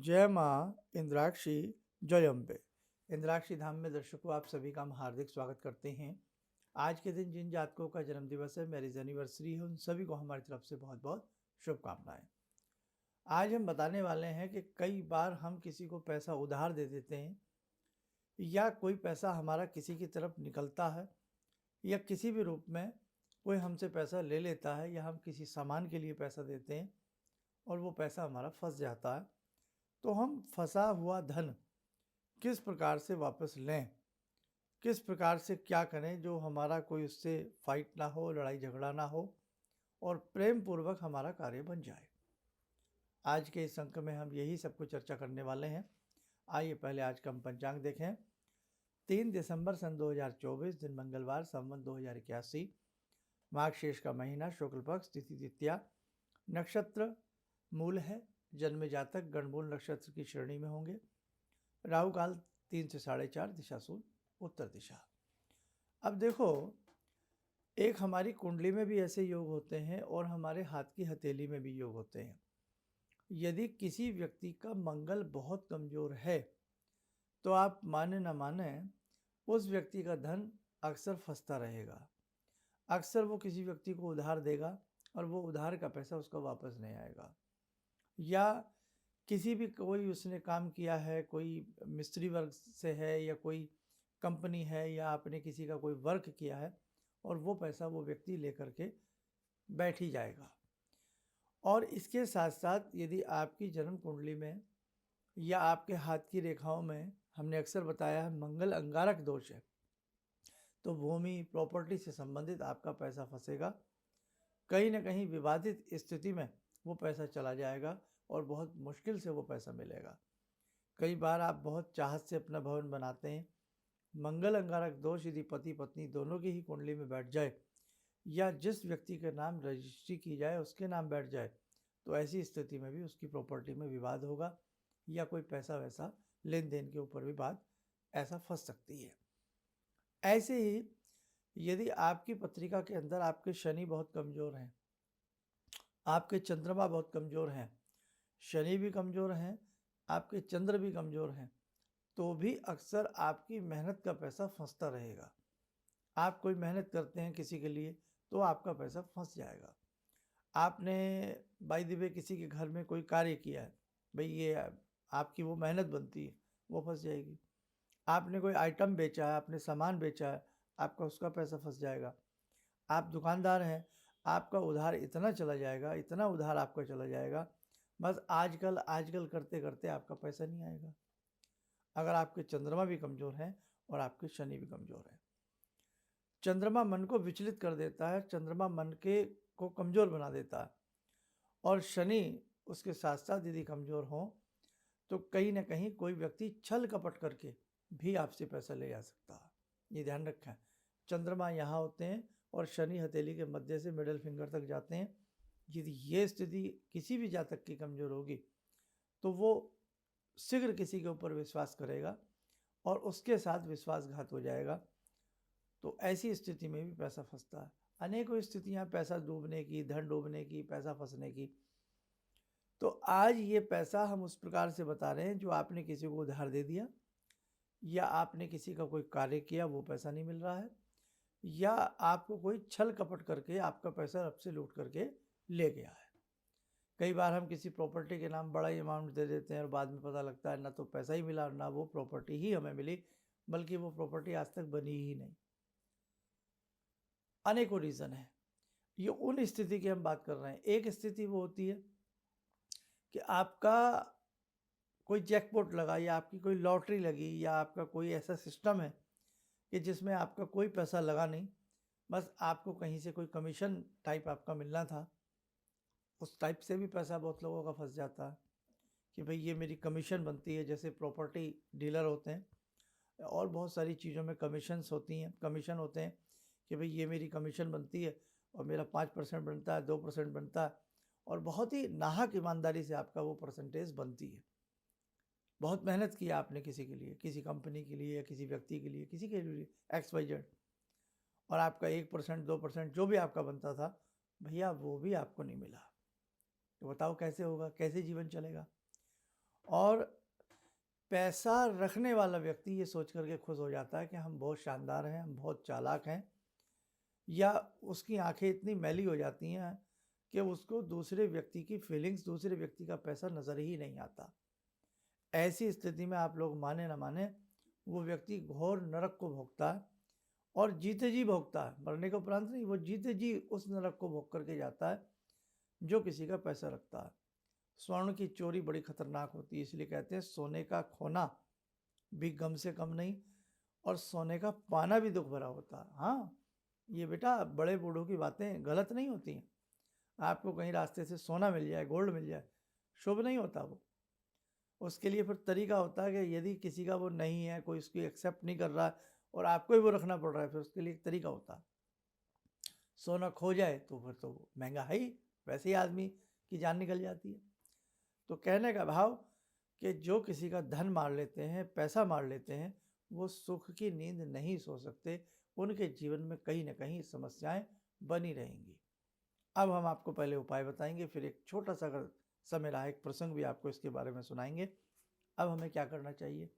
जय माँ इंद्राक्षी जय अम्बे। इंद्राक्षी धाम में दर्शकों आप सभी का हम हार्दिक स्वागत करते हैं। आज के दिन जिन जातकों का जन्म दिवस है, मैरिज एनिवर्सरी है, उन सभी को हमारी तरफ से बहुत बहुत शुभकामनाएं। आज हम बताने वाले हैं कि कई बार हम किसी को पैसा उधार दे देते हैं, या कोई पैसा हमारा किसी की तरफ निकलता है, या किसी भी रूप में कोई हमसे पैसा ले लेता है, या हम किसी सामान के लिए पैसा देते हैं और वो पैसा हमारा फंस जाता है। तो हम फंसा हुआ धन किस प्रकार से वापस लें, किस प्रकार से क्या करें जो हमारा कोई उससे फाइट ना हो, लड़ाई झगड़ा ना हो और प्रेम पूर्वक हमारा कार्य बन जाए। आज के इस अंक में हम यही सब कुछ चर्चा करने वाले हैं। आइए पहले आज का हम पंचांग देखें। 3 दिसंबर सन 2024, दिन मंगलवार, संवत 2081, माघ शेष का महीना, शुक्ल पक्ष, तिथि द्वितीया, नक्षत्र मूल है, जन्म जातक गणमूल नक्षत्र की श्रेणी में होंगे। राहु काल 3 से 4:30, दिशा शूल उत्तर दिशा। अब देखो, एक हमारी कुंडली में भी ऐसे योग होते हैं और हमारे हाथ की हथेली में भी योग होते हैं। यदि किसी व्यक्ति का मंगल बहुत कमजोर है तो आप माने न माने, उस व्यक्ति का धन अक्सर फंसता रहेगा। अक्सर वो किसी व्यक्ति को उधार देगा और वो उधार का पैसा उसका वापस नहीं आएगा। या किसी भी कोई उसने काम किया है, कोई मिस्त्री वर्ग से है, या कोई कंपनी है, या आपने किसी का कोई वर्क किया है और वो पैसा वो व्यक्ति लेकर के बैठ ही जाएगा। और इसके साथ साथ यदि आपकी जन्म कुंडली में या आपके हाथ की रेखाओं में, हमने अक्सर बताया है, मंगल अंगारक दोष है, तो भूमि प्रॉपर्टी से संबंधित आपका पैसा फंसेगा। कहीं ना कहीं विवादित स्थिति में वो पैसा चला जाएगा और बहुत मुश्किल से वो पैसा मिलेगा। कई बार आप बहुत चाहत से अपना भवन बनाते हैं, मंगल अंगारक दोष यदि पति पत्नी दोनों की ही कुंडली में बैठ जाए, या जिस व्यक्ति के नाम रजिस्ट्री की जाए उसके नाम बैठ जाए, तो ऐसी स्थिति में भी उसकी प्रॉपर्टी में विवाद होगा, या कोई पैसा वैसा लेन देन के ऊपर भी बात ऐसा फंस सकती है। ऐसे ही यदि आपकी पत्रिका के अंदर आपके शनि बहुत कमज़ोर हैं, आपके चंद्रमा बहुत कमज़ोर हैं, शनि भी कमज़ोर हैं, आपके चंद्र भी कमज़ोर हैं, तो भी अक्सर आपकी मेहनत का पैसा फंसता रहेगा। आप कोई मेहनत करते हैं किसी के लिए तो आपका पैसा फंस जाएगा। आपने बाय द वे किसी के घर में कोई कार्य किया है, भाई ये आपकी वो मेहनत बनती है, वो फंस जाएगी। आपने कोई आइटम बेचा है, आपने सामान बेचा है, आपका उसका पैसा फंस जाएगा। आप दुकानदार हैं, आपका उधार इतना चला जाएगा, इतना उधार आपका चला जाएगा, बस आजकल आजकल करते करते आपका पैसा नहीं आएगा। अगर आपके चंद्रमा भी कमज़ोर हैं और आपके शनि भी कमज़ोर हैं। चंद्रमा मन को विचलित कर देता है, चंद्रमा मन के को कमज़ोर बना देता है, और शनि उसके साथ साथ यदि कमज़ोर हो तो कहीं ना कहीं कोई व्यक्ति छल कपट करके भी आपसे पैसा ले जा सकता है। ये ध्यान रखें, चंद्रमा यहाँ होते हैं और शनि हथेली के मध्य से मिडिल फिंगर तक जाते हैं। यदि ये स्थिति किसी भी जातक की कमज़ोर होगी तो वो शीघ्र किसी के ऊपर विश्वास करेगा और उसके साथ विश्वासघात हो जाएगा। तो ऐसी स्थिति में भी पैसा फंसता है। अनेकों स्थितियाँ पैसा डूबने की, धन डूबने की, पैसा फंसने की। तो आज ये पैसा हम उस प्रकार से बता रहे हैं जो आपने किसी को उधार दे दिया, या आपने किसी का कोई कार्य किया वो पैसा नहीं मिल रहा है, या आपको कोई छल कपट करके आपका पैसा आपसे लूट करके ले गया है। कई बार हम किसी प्रॉपर्टी के नाम बड़ा ही अमाउंट दे देते हैं और बाद में पता लगता है ना तो पैसा ही मिला, ना वो प्रॉपर्टी ही हमें मिली, बल्कि वो प्रॉपर्टी आज तक बनी ही नहीं। अनेकों रीज़न है। ये उन स्थिति की हम बात कर रहे हैं। एक स्थिति वो होती है कि आपका कोई जैकपॉट लगा, या आपकी कोई लॉटरी लगी, या आपका कोई ऐसा सिस्टम है कि जिसमें आपका कोई पैसा लगा नहीं, बस आपको कहीं से कोई कमीशन टाइप आपका मिलना था। उस टाइप से भी पैसा बहुत लोगों का फंस जाता है कि भाई ये मेरी कमीशन बनती है। जैसे प्रॉपर्टी डीलर होते हैं और बहुत सारी चीज़ों में कमीशंस होती हैं, कमीशन होते हैं कि भाई ये मेरी कमीशन बनती है और मेरा 5% बनता है, 2% बनता है, और बहुत ही नाहक ईमानदारी से आपका वो परसेंटेज बनती है। बहुत मेहनत किया आपने किसी के लिए, किसी कंपनी के लिए, या किसी व्यक्ति के लिए, किसी के लिए XYZ, और आपका 1% 2% जो भी आपका बनता था, भैया वो भी आपको नहीं मिला। तो बताओ कैसे होगा, कैसे जीवन चलेगा। और पैसा रखने वाला व्यक्ति ये सोच करके खुश हो जाता है कि हम बहुत शानदार हैं, हम बहुत चालाक हैं, या उसकी आंखें इतनी मैली हो जाती हैं कि उसको दूसरे व्यक्ति की फीलिंग्स, दूसरे व्यक्ति का पैसा नज़र ही नहीं आता। ऐसी स्थिति में आप लोग माने ना माने, वो व्यक्ति घोर नरक को भोगता है, और जीते जी भोगता है, मरने के उपरांत नहीं, वो जीते जी उस नरक को भोग करके जाता है जो किसी का पैसा रखता है। स्वर्ण की चोरी बड़ी खतरनाक होती है, इसलिए कहते हैं सोने का खोना भी गम से कम नहीं, और सोने का पाना भी दुख भरा होता है। हाँ, ये बेटा बड़े बूढ़ों की बातें गलत नहीं होती हैं। आपको कहीं रास्ते से सोना मिल जाए, गोल्ड मिल जाए, शुभ नहीं होता वो। उसके लिए फिर तरीका होता है कि यदि किसी का वो नहीं है, कोई उसकी एक्सेप्ट नहीं कर रहा है और आपको ही वो रखना पड़ रहा है, फिर उसके लिए एक तरीका होता है। सोना खो जाए तो फिर तो महंगा है ही, वैसे ही आदमी की जान निकल जाती है। तो कहने का भाव कि जो किसी का धन मार लेते हैं, पैसा मार लेते हैं, वो सुख की नींद नहीं सो सकते, उनके जीवन में कहीं ना कहीं समस्याएं बनी रहेंगी। अब हम आपको पहले उपाय बताएंगे, फिर एक छोटा सा अगर समय रहा एक प्रसंग भी आपको इसके बारे में सुनाएंगे। अब हमें क्या करना चाहिए?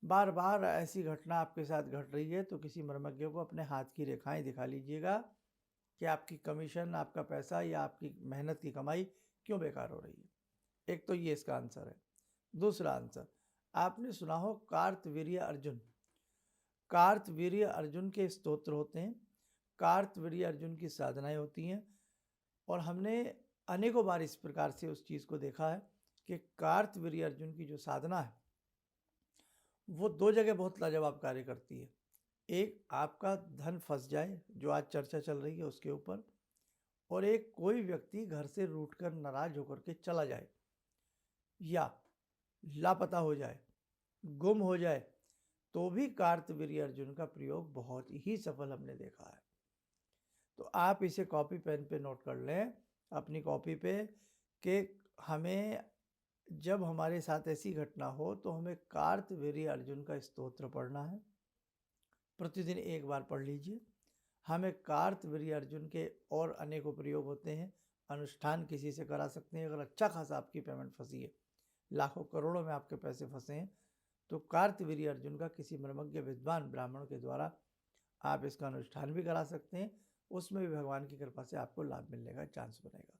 बार बार ऐसी घटना आपके साथ घट रही है तो किसी मर्मज्ञ को अपने हाथ की रेखाएं दिखा लीजिएगा कि आपकी कमीशन, आपका पैसा या आपकी मेहनत की कमाई क्यों बेकार हो रही है। एक तो ये इसका आंसर है। दूसरा आंसर, आपने सुना हो कार्तवीर्य अर्जुन। कार्तवीर्य अर्जुन के स्तोत्र होते हैं, कार्तवीर्य अर्जुन की साधनाएं होती हैं, और हमने अनेकों बार इस प्रकार से उस चीज़ को देखा है कि कार्तवीर्य अर्जुन की जो साधना है वो दो जगह बहुत लाजवाब कार्य करती है। एक, आपका धन फंस जाए, जो आज चर्चा चल रही है उसके ऊपर, और एक, कोई व्यक्ति घर से रूठकर नाराज होकर के चला जाए या लापता हो जाए, गुम हो जाए, तो भी कार्तवीर्य अर्जुन का प्रयोग बहुत ही सफल हमने देखा है। तो आप इसे कॉपी पेन पे नोट कर लें अपनी कॉपी पे कि हमें जब हमारे साथ ऐसी घटना हो तो हमें कार्तवीर्य अर्जुन का स्तोत्र पढ़ना है। प्रतिदिन एक बार पढ़ लीजिए। हमें कार्तवीर्य अर्जुन के और अनेकों प्रयोग होते हैं। अनुष्ठान किसी से करा सकते हैं। अगर अच्छा खासा आपकी पेमेंट फंसी है, लाखों करोड़ों में आपके पैसे फंसे हैं, तो कार्तवीर्य अर्जुन का किसी मर्मज्ञ विद्वान ब्राह्मण के द्वारा आप इसका अनुष्ठान भी करा सकते हैं। उसमें भी भगवान की कृपा से आपको लाभ मिलने का चांस बनेगा।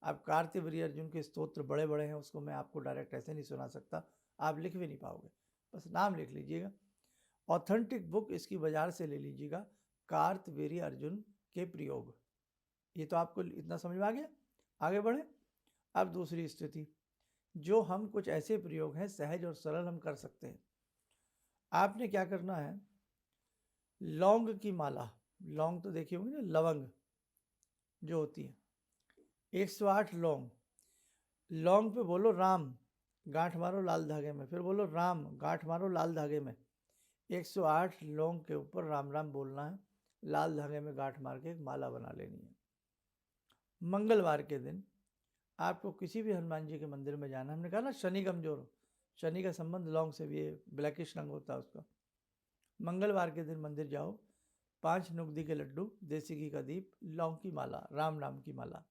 अब कार्तवीर्य अर्जुन के स्तोत्र बड़े बड़े हैं, उसको मैं आपको डायरेक्ट ऐसे नहीं सुना सकता, आप लिख भी नहीं पाओगे, बस नाम लिख लीजिएगा। ऑथेंटिक बुक इसकी बाजार से ले लीजिएगा, कार्तवीर्य अर्जुन के प्रयोग। ये तो आपको इतना समझ में आ गया। आगे बढ़े। अब दूसरी स्थिति, जो हम कुछ ऐसे प्रयोग हैं सहज और सरल हम कर सकते हैं। आपने क्या करना है, लौंग की माला, लौंग तो देखी होंगी ना, लवंग जो होती है, 108 लौंग, लौंग पे बोलो राम, गांठ मारो लाल धागे में, फिर बोलो राम, गांठ मारो लाल धागे में। 108 लौंग के ऊपर राम राम बोलना है, लाल धागे में गांठ मार के एक माला बना लेनी है। मंगलवार के दिन आपको किसी भी हनुमान जी के मंदिर में जाना। हमने कहा ना शनि कमजोर हो, शनि का संबंध लौंग से भी है, ब्लैकिश रंग होता है उसका। मंगलवार के दिन मंदिर जाओ, 5 नुगदी के लड्डू, देसी घी का दीप, लौंग की माला, राम नाम की माला,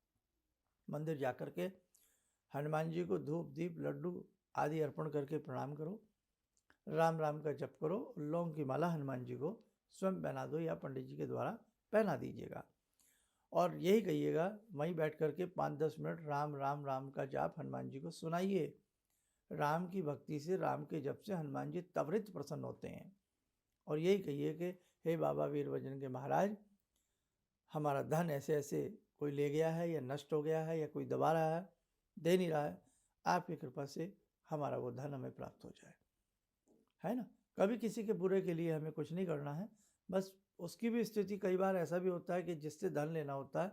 मंदिर जा कर के हनुमान जी को धूप दीप लड्डू आदि अर्पण करके प्रणाम करो, राम राम का जप करो, लौंग की माला हनुमान जी को स्वयं पहना दो या पंडित जी के द्वारा पहना दीजिएगा, और यही कहिएगा वहीं बैठ करके 5-10 मिनट राम राम राम का जाप हनुमान जी को सुनाइए। राम की भक्ति से, राम के जप से हनुमान जी त्वरित प्रसन्न होते हैं। और यही कहिए कि हे बाबा वीरभद्र के महाराज, हमारा धन ऐसे ऐसे कोई ले गया है या नष्ट हो गया है या कोई दबा रहा है, दे नहीं रहा है, आपकी कृपा से हमारा वो धन हमें प्राप्त हो जाए, है ना। कभी किसी के बुरे के लिए हमें कुछ नहीं करना है, बस उसकी भी स्थिति, कई बार ऐसा भी होता है कि जिससे धन लेना होता है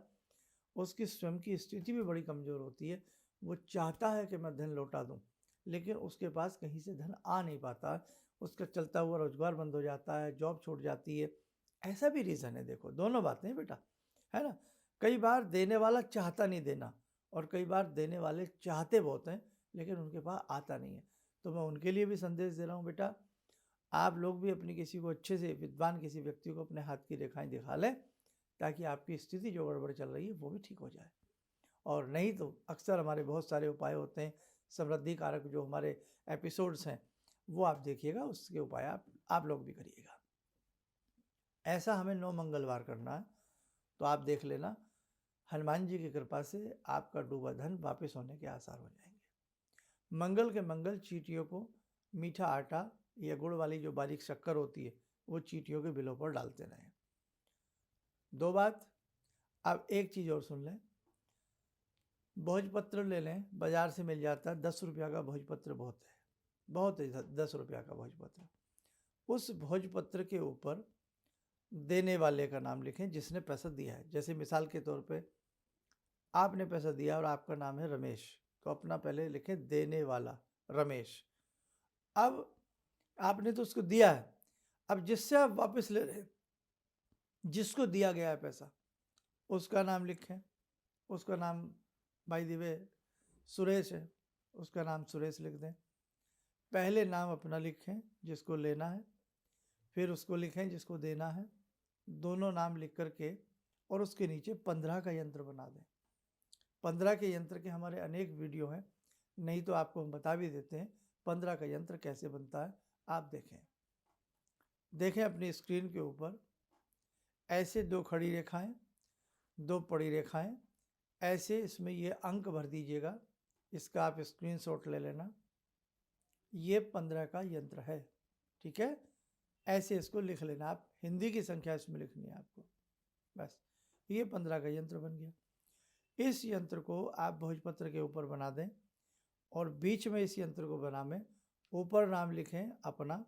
उसकी स्वयं की स्थिति भी बड़ी कमज़ोर होती है। वो चाहता है कि मैं धन लौटा दूं, लेकिन उसके पास कहीं से धन आ नहीं पाता है, उसका चलता हुआ रोजगार बंद हो जाता है, जॉब छूट जाती है। ऐसा भी रीज़न है। देखो दोनों बातें हैं बेटा, है ना। कई बार देने वाला चाहता नहीं देना, और कई बार देने वाले चाहते बहुत हैं लेकिन उनके पास आता नहीं है। तो मैं उनके लिए भी संदेश दे रहा हूँ, बेटा आप लोग भी अपनी किसी को अच्छे से विद्वान किसी व्यक्ति को अपने हाथ की रेखाएं दिखा लें, ताकि आपकी स्थिति जो गड़बड़ चल रही है वो भी ठीक हो जाए। और नहीं तो अक्सर हमारे बहुत सारे उपाय होते हैं, समृद्धि कारक जो हमारे एपिसोड्स हैं वो आप देखिएगा, उसके उपाय आप लोग भी करिएगा। ऐसा हमें 9 मंगलवार करना है, तो आप देख लेना, हनुमान जी की कृपा से आपका डूबा धन वापस होने के आसार हो जाएंगे। मंगल के मंगल चींटियों को मीठा आटा या गुड़ वाली जो बारीक शक्कर होती है वो चींटियों के बिलों पर डालते रहें। 2 बात, अब एक चीज़ और सुन लें, भोजपत्र ले लें, बाजार से मिल जाता है, 10 रुपया का भोजपत्र बहुत है 10 रुपया का भोजपत्र। उस भोजपत्र के ऊपर देने वाले का नाम लिखें, जिसने पैसा दिया है। जैसे मिसाल के तौर पे आपने पैसा दिया और आपका नाम है रमेश, तो अपना पहले लिखें देने वाला रमेश। अब आपने तो उसको दिया है, अब जिससे आप वापस ले रहे हैं, जिसको दिया गया है पैसा, उसका नाम लिखें। उसका नाम बाय द वे सुरेश है, उसका नाम सुरेश लिख दें। पहले नाम अपना लिखें जिसको लेना है, फिर उसको लिखें जिसको देना है, दोनों नाम लिख करके और उसके नीचे 15 का यंत्र बना दें। 15 के यंत्र के हमारे अनेक वीडियो हैं, नहीं तो आपको हम बता भी देते हैं 15 का यंत्र कैसे बनता है। आप देखें अपनी स्क्रीन के ऊपर ऐसे 2 खड़ी रेखाएं, 2 पड़ी रेखाएं, ऐसे इसमें ये अंक भर दीजिएगा। इसका आप स्क्रीनशॉट ले लेना। ये 15 का यंत्र है, ठीक है। ऐसे इसको लिख लेना, आप हिंदी की संख्या इसमें लिखनी है आपको, बस। ये 15 का यंत्र बन गया। इस यंत्र को आप भोजपत्र के ऊपर बना दें और बीच में इस यंत्र को बनावें, ऊपर नाम लिखें अपना,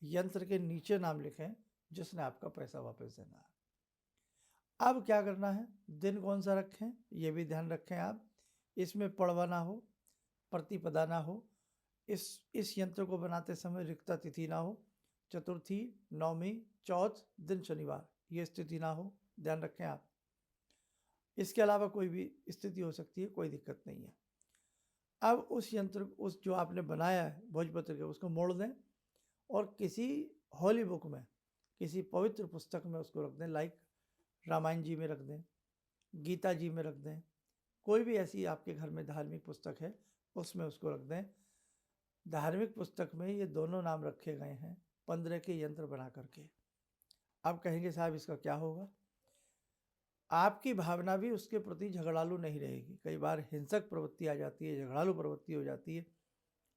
यंत्र के नीचे नाम लिखें जिसने आपका पैसा वापस देना है। अब क्या करना है, दिन कौन सा रखें ये भी ध्यान रखें आप, इसमें पड़वा ना हो, प्रतिपदा ना हो, इस यंत्र को बनाते समय रिक्ता तिथि ना हो, चतुर्थी, नवमी, चौथ, दिन शनिवार, ये स्थिति ना हो, ध्यान रखें आप। इसके अलावा कोई भी स्थिति हो सकती है, कोई दिक्कत नहीं है। अब उस यंत्र, उस जो आपने बनाया है भोजपत्र के, उसको मोड़ दें और किसी होली बुक में, किसी पवित्र पुस्तक में उसको रख दें। लाइक रामायण जी में रख दें, गीता जी में रख दें, कोई भी ऐसी आपके घर में धार्मिक पुस्तक है उसमें उसको रख दें। धार्मिक पुस्तक में ये दोनों नाम रखे गए हैं 15 के यंत्र बना करके। अब कहेंगे साहब इसका क्या होगा, आपकी भावना भी उसके प्रति झगड़ालू नहीं रहेगी। कई बार हिंसक प्रवृत्ति आ जाती है, झगड़ालू प्रवृत्ति हो जाती है,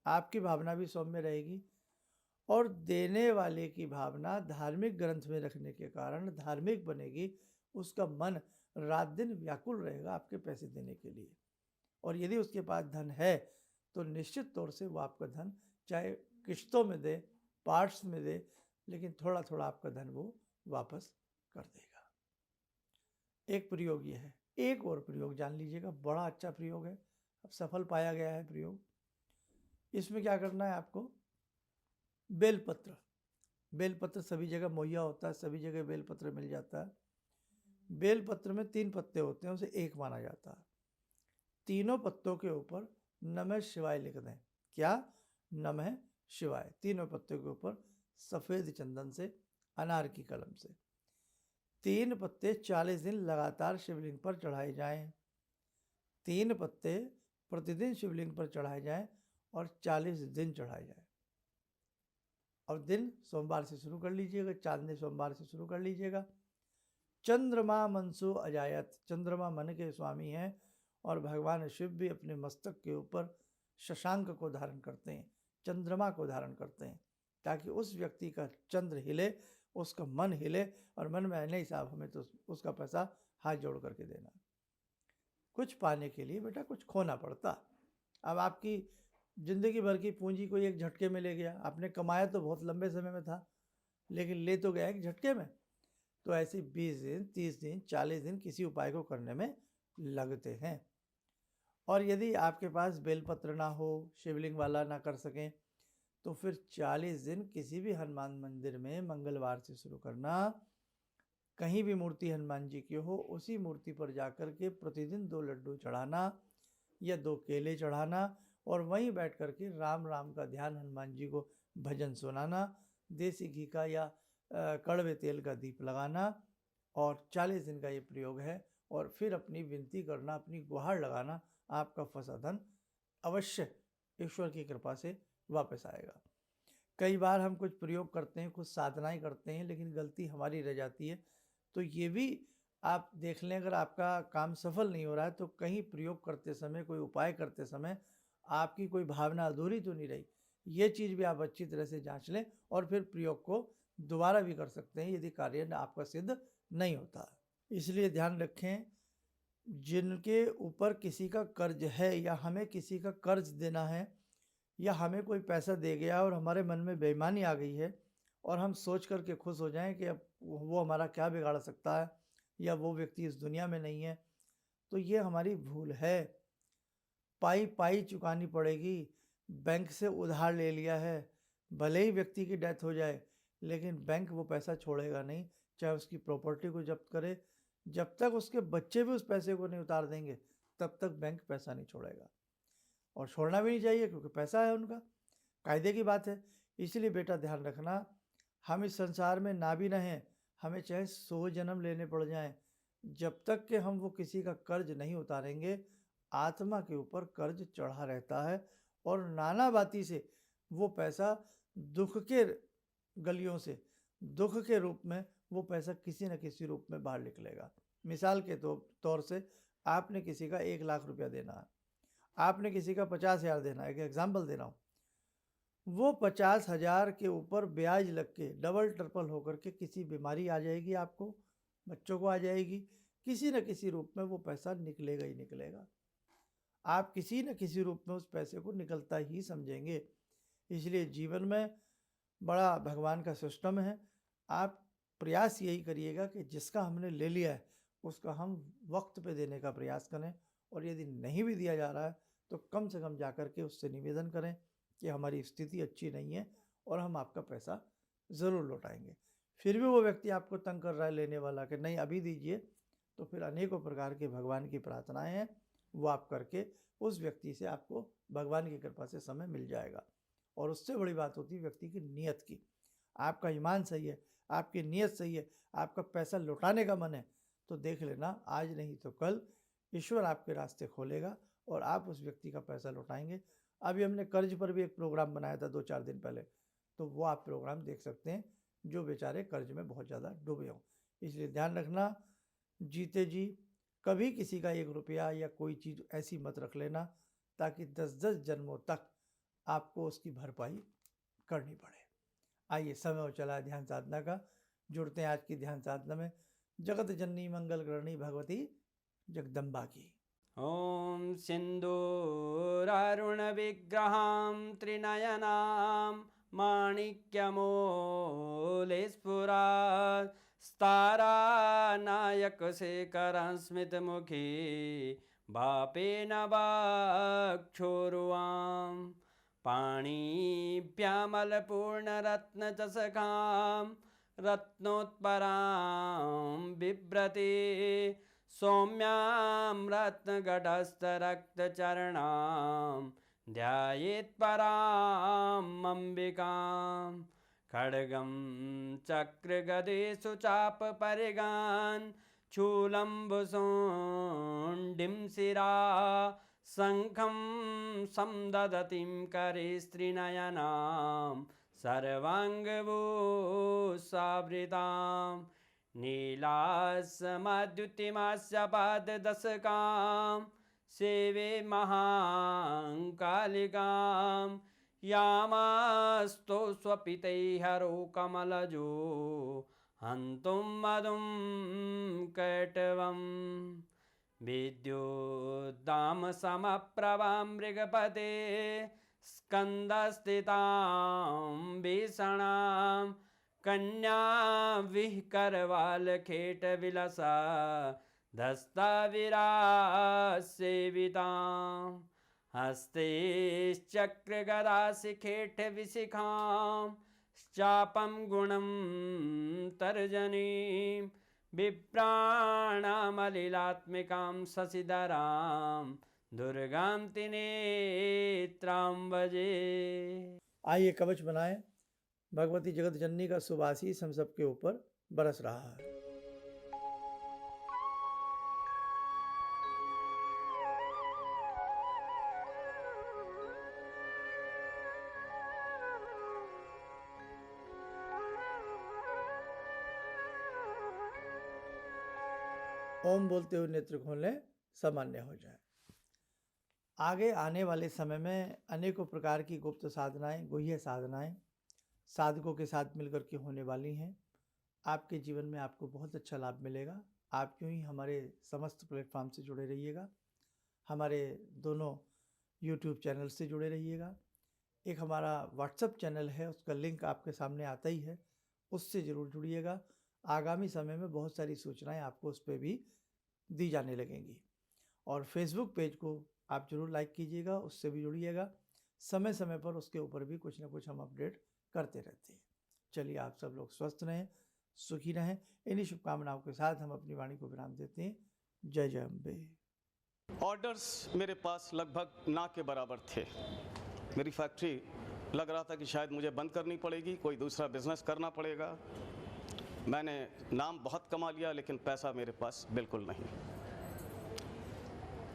आपकी भावना भी सौम्य रहेगी और देने वाले की भावना धार्मिक ग्रंथ में रखने के कारण धार्मिक बनेगी। उसका मन रात दिन व्याकुल रहेगा आपके पैसे देने के लिए, और यदि उसके पास धन है तो निश्चित तौर से वो आपका धन चाहे किश्तों में दे, पार्ट्स में दे, लेकिन थोड़ा थोड़ा आपका धन वो वापस कर देगा। एक प्रयोग ये है। एक और प्रयोग जान लीजिएगा, बड़ा अच्छा प्रयोग है, अब सफल पाया गया है प्रयोग। इसमें क्या करना है आपको, बेलपत्र, बेलपत्र सभी जगह मुहैया होता है, सभी जगह बेलपत्र मिल जाता है। बेलपत्र में 3 पत्ते होते हैं, उसे एक माना जाता है। तीनों पत्तों के ऊपर नमः शिवाय लिख दें। क्या, नमः शिवाय, तीनों पत्तों के ऊपर सफ़ेद चंदन से, अनार की कलम से। 3 पत्ते 40 दिन लगातार शिवलिंग पर चढ़ाए जाएं। 3 पत्ते प्रतिदिन शिवलिंग पर चढ़ाए जाएं और 40 दिन चढ़ाए जाएं। और दिन सोमवार से शुरू कर लीजिएगा, चांदनी सोमवार से शुरू कर लीजिएगा। चंद्रमा मनसो अजायत, चंद्रमा मन के स्वामी हैं और भगवान शिव भी अपने मस्तक के ऊपर शशांक को धारण करते हैं, चंद्रमा को धारण करते हैं, ताकि उस व्यक्ति का चंद्र हिले, उसका मन हिले और मन में नहीं साहब हमें तो उसका पैसा हाथ जोड़ करके देना। कुछ पाने के लिए बेटा कुछ खोना पड़ता। अब आपकी जिंदगी भर की पूंजी को एक झटके में ले गया, आपने कमाया तो बहुत लंबे समय में था, लेकिन ले तो गया एक झटके में। तो ऐसे 20 दिन, 30 दिन, 40 दिन किसी उपाय को करने में लगते हैं। और यदि आपके पास बेलपत्र ना हो, शिवलिंग वाला ना कर सकें, तो फिर 40 दिन किसी भी हनुमान मंदिर में मंगलवार से शुरू करना। कहीं भी मूर्ति हनुमान जी की हो, उसी मूर्ति पर जाकर के प्रतिदिन 2 लड्डू चढ़ाना या 2 केले चढ़ाना और वहीं बैठ करके राम राम का ध्यान, हनुमान जी को भजन सुनाना, देसी घी का या कड़वे तेल का दीप लगाना। और 40 दिन का ये प्रयोग है। और फिर अपनी विनती करना, अपनी गुहार लगाना, आपका फंसा धन अवश्य ईश्वर की कृपा से वापस आएगा। कई बार हम कुछ प्रयोग करते हैं, कुछ साधनाएं करते हैं, लेकिन गलती हमारी रह जाती है। तो ये भी आप देख लें, अगर आपका काम सफल नहीं हो रहा है तो कहीं प्रयोग करते समय, कोई उपाय करते समय आपकी कोई भावना अधूरी तो नहीं रही। ये चीज़ भी आप अच्छी तरह से जांच लें और फिर प्रयोग को दोबारा भी कर सकते हैं यदि कार्य आपका सिद्ध नहीं होता। इसलिए ध्यान रखें, जिनके ऊपर किसी का कर्ज है या हमें किसी का कर्ज देना है या हमें कोई पैसा दे गया और हमारे मन में बेईमानी आ गई है और हम सोच करके खुश हो जाएं कि अब वो हमारा क्या बिगाड़ सकता है या वो व्यक्ति इस दुनिया में नहीं है, तो ये हमारी भूल है। पाई पाई चुकानी पड़ेगी। बैंक से उधार ले लिया है, भले ही व्यक्ति की डेथ हो जाए लेकिन बैंक वो पैसा छोड़ेगा नहीं, चाहे उसकी प्रॉपर्टी को जब्त करे। जब तक उसके बच्चे भी उस पैसे को नहीं उतार देंगे तब तक बैंक पैसा नहीं छोड़ेगा, और छोड़ना भी नहीं चाहिए क्योंकि पैसा है उनका, कायदे की बात है। इसलिए बेटा ध्यान रखना, हम इस संसार में ना भी रहें, हमें चाहे 100 जन्म लेने पड़ जाएं, जब तक कि हम वो किसी का कर्ज नहीं उतारेंगे आत्मा के ऊपर कर्ज चढ़ा रहता है और नाना बाती से वो पैसा दुख के गलियों से, दुख के रूप में वो पैसा किसी न किसी रूप में बाहर निकलेगा। मिसाल के तौर से आपने किसी का 1 लाख रुपया देना है, आपने किसी का 50,000 देना है, एक एग्जाम्पल दे रहा हूँ, वो 50,000 के ऊपर ब्याज लग के डबल ट्रिपल होकर के किसी बीमारी आ जाएगी, आपको, बच्चों को आ जाएगी, किसी न किसी रूप में वो पैसा निकलेगा ही निकलेगा। आप किसी न किसी रूप में उस पैसे को निकलता ही समझेंगे। इसलिए जीवन में बड़ा भगवान का सिस्टम है। आप प्रयास यही करिएगा कि जिसका हमने ले लिया है उसका हम वक्त पे देने का प्रयास करें, और यदि नहीं भी दिया जा रहा है तो कम से कम जाकर के उससे निवेदन करें कि हमारी स्थिति अच्छी नहीं है और हम आपका पैसा ज़रूर लौटाएंगे। फिर भी वो व्यक्ति आपको तंग कर रहा है लेने वाला कि नहीं अभी दीजिए, तो फिर अनेकों प्रकार के भगवान की प्रार्थनाएं हैं, वो आप करके उस व्यक्ति से आपको भगवान की कृपा से समय मिल जाएगा। और उससे बड़ी बात होती है व्यक्ति की नीयत की। आपका ईमान सही है, आपकी नीयत सही है, आपका पैसा लौटाने का मन है, तो देख लेना आज नहीं तो कल ईश्वर आपके रास्ते खोलेगा और आप उस व्यक्ति का पैसा लौटाएंगे। अभी हमने कर्ज पर भी एक प्रोग्राम बनाया था 2-4 दिन पहले, तो वो आप प्रोग्राम देख सकते हैं, जो बेचारे कर्ज में बहुत ज़्यादा डूबे हों। इसलिए ध्यान रखना, जीते जी कभी किसी का 1 रुपया या कोई चीज़ ऐसी मत रख लेना ताकि 10-10 जन्मों तक आपको उसकी भरपाई करनी पड़े। आइए, समय हो चला है ध्यान साधना का। जुड़ते हैं आज की ध्यान साधना में जगत जननी मंगल करणी भगवती जगदम्बा की। ॐ सिन्दूरारुणविग्रहां त्रिनयनां माणिक्यमूलस्फुरात् स्तारानायकशेखरं स्मितमुखी वापेन वाक्षोरुवां पाणिभ्यामलपूर्णरत्नचषकां रत्नोत्परां बिभ्रति सौम्यां रत्नगटस्थरक्तचरणां ध्यायेत् परामम्बिकां खड्गं चक्रगदेषु चापपरिगान् शूलम्बुशोण्डिं शिरा शङ्खं संदधतीं करे स्त्रीनयनां सर्वाङ्गभूषावृतां नीलासमद्युतिमास्य पाददशकां सेवे महाकालिकां यामास्तो स्वपितैहरो कमलजो हन्तुं मधुं कैटवम् विद्युद्दामसमप्रभां मृगपते स्कन्दस्थितां भीषणां कन्या विहकरवालखेटविलसा धस्ताविरासेवितां हस्तेश्चक्रगदाशिखेटविशिखां चापं गुणं तर्जनीं विप्राणामलिलात्मिकां शशिधरां दुर्गां त्रिनेत्रां भजे। आइए कवच बनाएं, भगवती जगत जननी का शुभ आशीष हम सबके ऊपर बरस रहा है। ओम बोलते हुए नेत्र खोलें, सामान्य हो जाए। आगे आने वाले समय में अनेकों प्रकार की गुप्त साधनाएं, गुह्य साधनाएं साधकों के साथ मिलकर के होने वाली हैं। आपके जीवन में आपको बहुत अच्छा लाभ मिलेगा। आप यूँ ही हमारे समस्त प्लेटफॉर्म से जुड़े रहिएगा, हमारे दोनों यूट्यूब चैनल से जुड़े रहिएगा। एक हमारा व्हाट्सएप चैनल है, उसका लिंक आपके सामने आता ही है, उससे ज़रूर जुड़िएगा। आगामी समय में बहुत सारी सूचनाएं आपको उस पर भी दी जाने लगेंगी। और फेसबुक पेज को आप ज़रूर लाइक कीजिएगा, उससे भी जुड़िएगा। समय समय पर उसके ऊपर भी कुछ ना कुछ हम अपडेट करते रहते हैं। चलिए, आप सब लोग स्वस्थ रहें, सुखी रहें। इन्हीं शुभकामनाओं के साथ हम अपनी वाणी को विराम देते हैं। जय जय अम्बे। ऑर्डर्स मेरे पास लगभग ना के बराबर थे। मेरी फैक्ट्री लग रहा था कि शायद मुझे बंद करनी पड़ेगी, कोई दूसरा बिजनेस करना पड़ेगा। मैंने नाम बहुत कमा लिया, लेकिन पैसा मेरे पास बिल्कुल नहीं।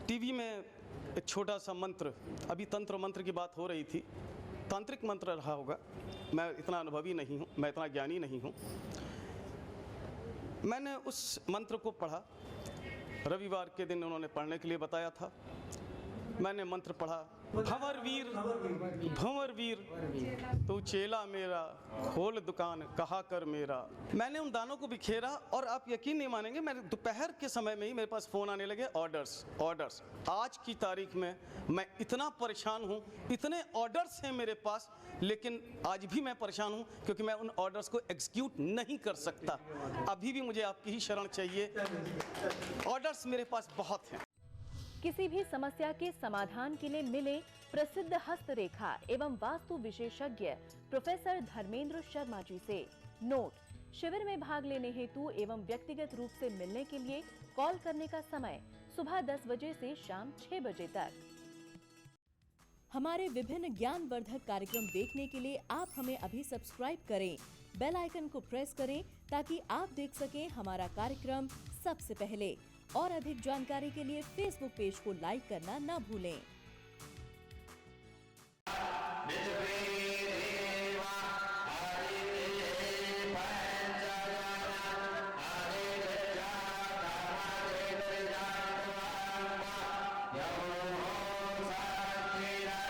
टीवी में एक छोटा सा मंत्र, अभी तंत्र मंत्र की बात हो रही थी, तांत्रिक मंत्र रहा होगा, मैं इतना अनुभवी नहीं हूँ, मैं इतना ज्ञानी नहीं हूँ। मैंने उस मंत्र को पढ़ा, रविवार के दिन उन्होंने पढ़ने के लिए बताया था। मैंने मंत्र पढ़ा, भंवर वीर तू चेला मेरा, खोल दुकान कहा कर मेरा। मैंने उन दानों को बिखेरा और आप यकीन नहीं मानेंगे, मैंने दोपहर के समय में ही मेरे पास फ़ोन आने लगे, ऑर्डर्स। आज की तारीख में मैं इतना परेशान हूँ, इतने ऑर्डर्स हैं मेरे पास, लेकिन आज भी मैं परेशान हूँ क्योंकि मैं उन ऑर्डर्स को एग्जीक्यूट नहीं कर सकता। अभी भी मुझे आपकी ही शरण चाहिए। ऑर्डर्स मेरे पास बहुत हैं। किसी भी समस्या के समाधान के लिए मिले प्रसिद्ध हस्तरेखा एवं वास्तु विशेषज्ञ प्रोफेसर धर्मेंद्र शर्मा जी से। नोट: शिविर में भाग लेने हेतु एवं व्यक्तिगत रूप से मिलने के लिए कॉल करने का समय सुबह 10 बजे से शाम 6 बजे तक। हमारे विभिन्न ज्ञानवर्धक कार्यक्रम देखने के लिए आप हमें अभी सब्सक्राइब करें, बेल आइकन को प्रेस करें ताकि आप देख सकें हमारा कार्यक्रम सबसे पहले। और अधिक जानकारी के लिए फेसबुक पेज को लाइक करना न भूलें।